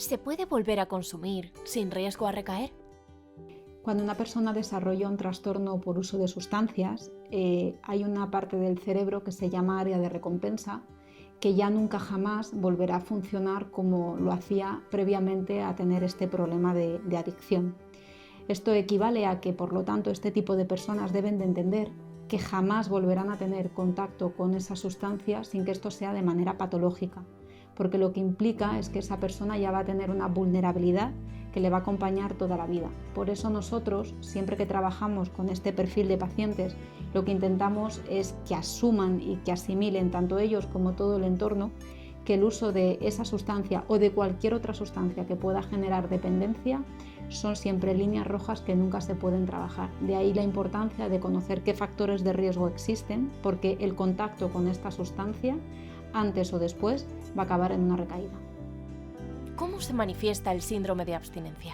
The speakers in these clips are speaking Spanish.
¿Se puede volver a consumir sin riesgo a recaer? Cuando una persona desarrolla un trastorno por uso de sustancias, hay una parte del cerebro que se llama área de recompensa, que ya nunca jamás volverá a funcionar como lo hacía previamente a tener este problema de adicción. Esto equivale a que, por lo tanto, este tipo de personas deben de entender que jamás volverán a tener contacto con esa sustancia sin que esto sea de manera patológica, porque lo que implica es que esa persona ya va a tener una vulnerabilidad que le va a acompañar toda la vida. Por eso nosotros, siempre que trabajamos con este perfil de pacientes, lo que intentamos es que asuman y que asimilen tanto ellos como todo el entorno que el uso de esa sustancia o de cualquier otra sustancia que pueda generar dependencia son siempre líneas rojas que nunca se pueden trabajar. De ahí la importancia de conocer qué factores de riesgo existen, porque el contacto con esta sustancia, antes o después, va a acabar en una recaída. ¿Cómo se manifiesta el síndrome de abstinencia?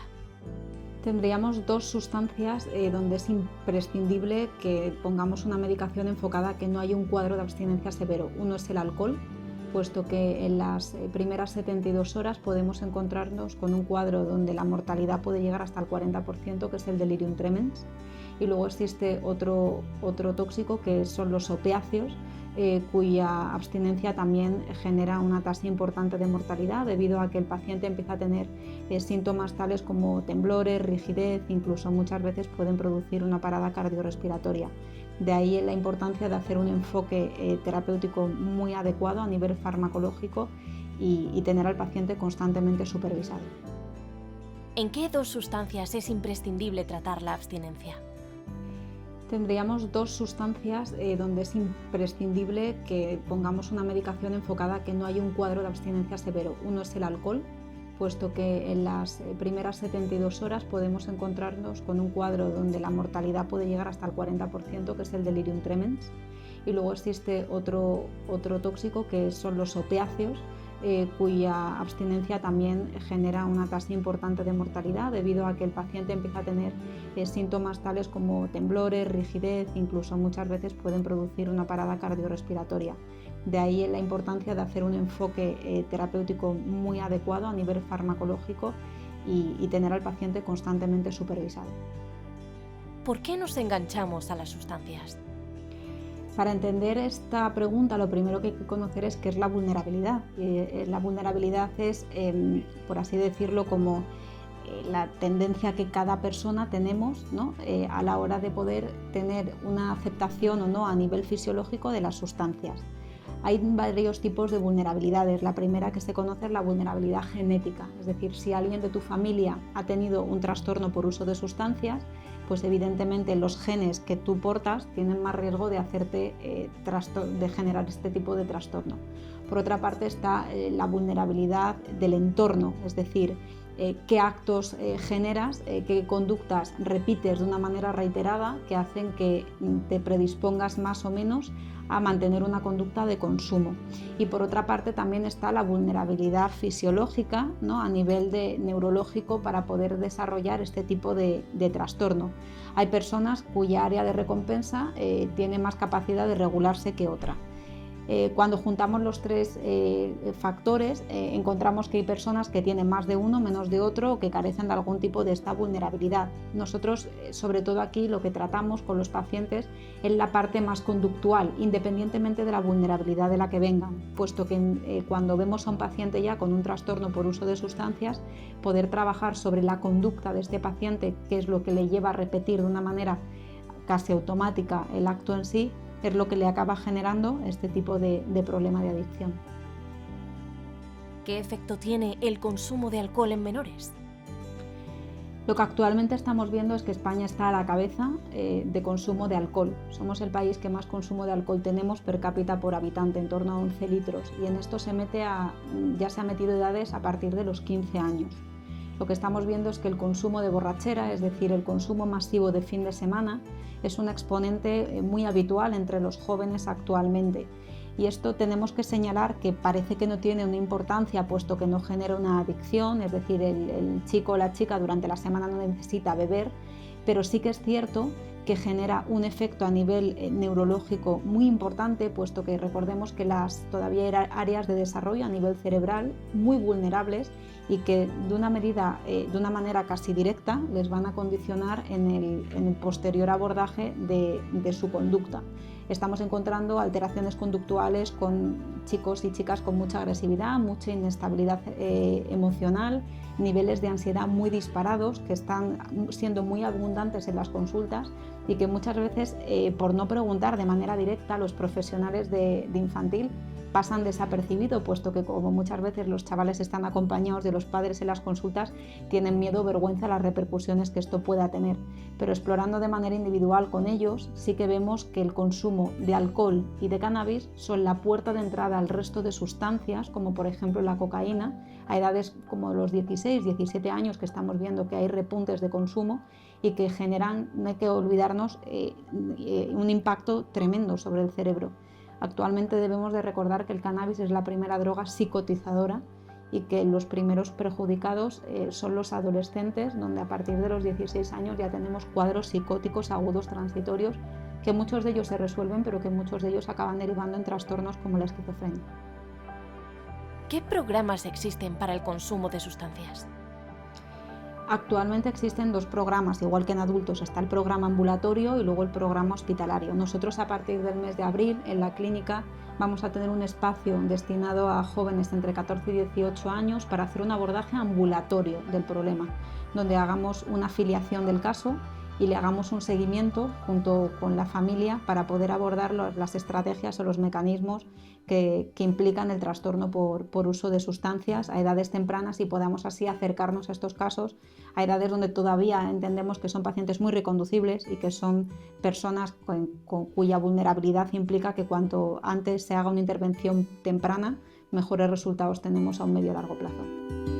Tendríamos dos sustancias donde es imprescindible que pongamos una medicación enfocada a que no haya un cuadro de abstinencia severo. Uno es el alcohol, puesto que en las primeras 72 horas podemos encontrarnos con un cuadro donde la mortalidad puede llegar hasta el 40%, que es el delirium tremens. Y luego existe otro tóxico, que son los opiáceos, cuya abstinencia también genera una tasa importante de mortalidad debido a que el paciente empieza a tener síntomas tales como temblores, rigidez, incluso muchas veces pueden producir una parada cardiorrespiratoria. De ahí la importancia de hacer un enfoque terapéutico muy adecuado a nivel farmacológico y tener al paciente constantemente supervisado. ¿En qué dos sustancias es imprescindible tratar la abstinencia? Tendríamos dos sustancias donde es imprescindible que pongamos una medicación enfocada a que no haya un cuadro de abstinencia severo. Uno es el alcohol, puesto que en las primeras 72 horas podemos encontrarnos con un cuadro donde la mortalidad puede llegar hasta el 40%, que es el delirium tremens. Y luego existe otro tóxico, que son los opiáceos, cuya abstinencia también genera una tasa importante de mortalidad debido a que el paciente empieza a tener síntomas tales como temblores, rigidez, incluso muchas veces pueden producir una parada cardiorrespiratoria. De ahí la importancia de hacer un enfoque terapéutico muy adecuado a nivel farmacológico y tener al paciente constantemente supervisado. ¿Por qué nos enganchamos a las sustancias? Para entender esta pregunta, lo primero que hay que conocer es qué es la vulnerabilidad. La vulnerabilidad es, por así decirlo, como la tendencia que cada persona tenemos, ¿no? A la hora de poder tener una aceptación o no a nivel fisiológico de las sustancias. Hay varios tipos de vulnerabilidades. La primera que se conoce es la vulnerabilidad genética, es decir, si alguien de tu familia ha tenido un trastorno por uso de sustancias, pues evidentemente los genes que tú portas tienen más riesgo de hacerte de generar este tipo de trastorno. Por otra parte está la vulnerabilidad del entorno, es decir, qué actos generas, qué conductas repites de una manera reiterada que hacen que te predispongas más o menos a mantener una conducta de consumo. Y por otra parte también está la vulnerabilidad fisiológica, ¿no? A nivel neurológico para poder desarrollar este tipo de trastorno. Hay personas cuya área de recompensa tiene más capacidad de regularse que otra. Cuando juntamos los tres factores, encontramos que hay personas que tienen más de uno, menos de otro, o que carecen de algún tipo de esta vulnerabilidad. Nosotros, sobre todo aquí, lo que tratamos con los pacientes es la parte más conductual, independientemente de la vulnerabilidad de la que vengan, puesto que cuando vemos a un paciente ya con un trastorno por uso de sustancias, poder trabajar sobre la conducta de este paciente, que es lo que le lleva a repetir de una manera casi automática el acto en sí, es lo que le acaba generando este tipo de problema de adicción. ¿Qué efecto tiene el consumo de alcohol en menores? Lo que actualmente estamos viendo es que España está a la cabeza de consumo de alcohol. Somos el país que más consumo de alcohol tenemos per cápita por habitante, en torno a 11 litros. Y en esto ya se ha metido edades a partir de los 15 años. Lo que estamos viendo es que el consumo de borrachera, es decir, el consumo masivo de fin de semana, es un exponente muy habitual entre los jóvenes actualmente. Y esto tenemos que señalar que parece que no tiene una importancia puesto que no genera una adicción, es decir, el chico o la chica durante la semana no necesita beber, pero sí que es cierto que genera un efecto a nivel neurológico muy importante, puesto que recordemos que todavía hay áreas de desarrollo a nivel cerebral muy vulnerables y que de una manera casi directa les van a condicionar en el posterior abordaje de su conducta. Estamos encontrando alteraciones conductuales con chicos y chicas con mucha agresividad, mucha inestabilidad emocional, niveles de ansiedad muy disparados que están siendo muy abundantes en las consultas y que muchas veces, por no preguntar de manera directa, los profesionales de infantil pasan desapercibido, puesto que como muchas veces los chavales están acompañados de los padres en las consultas, tienen miedo o vergüenza a las repercusiones que esto pueda tener. Pero explorando de manera individual con ellos, sí que vemos que el consumo de alcohol y de cannabis son la puerta de entrada al resto de sustancias, como por ejemplo la cocaína, a edades como los 16, 17 años que estamos viendo que hay repuntes de consumo y que generan, no hay que olvidarnos, un impacto tremendo sobre el cerebro. Actualmente debemos de recordar que el cannabis es la primera droga psicotizadora y que los primeros perjudicados son los adolescentes, donde a partir de los 16 años ya tenemos cuadros psicóticos agudos transitorios, que muchos de ellos se resuelven, pero que muchos de ellos acaban derivando en trastornos como la esquizofrenia. ¿Qué programas existen para el consumo de sustancias? Actualmente existen 2 programas, igual que en adultos está el programa ambulatorio y luego el programa hospitalario. Nosotros a partir del mes de abril en la clínica vamos a tener un espacio destinado a jóvenes entre 14 y 18 años para hacer un abordaje ambulatorio del problema, donde hagamos una afiliación del caso y le hagamos un seguimiento junto con la familia para poder abordar las estrategias o los mecanismos que implican el trastorno por uso de sustancias a edades tempranas y podamos así acercarnos a estos casos a edades donde todavía entendemos que son pacientes muy reconducibles y que son personas cuya vulnerabilidad implica que cuanto antes se haga una intervención temprana, mejores resultados tenemos a un medio y largo plazo.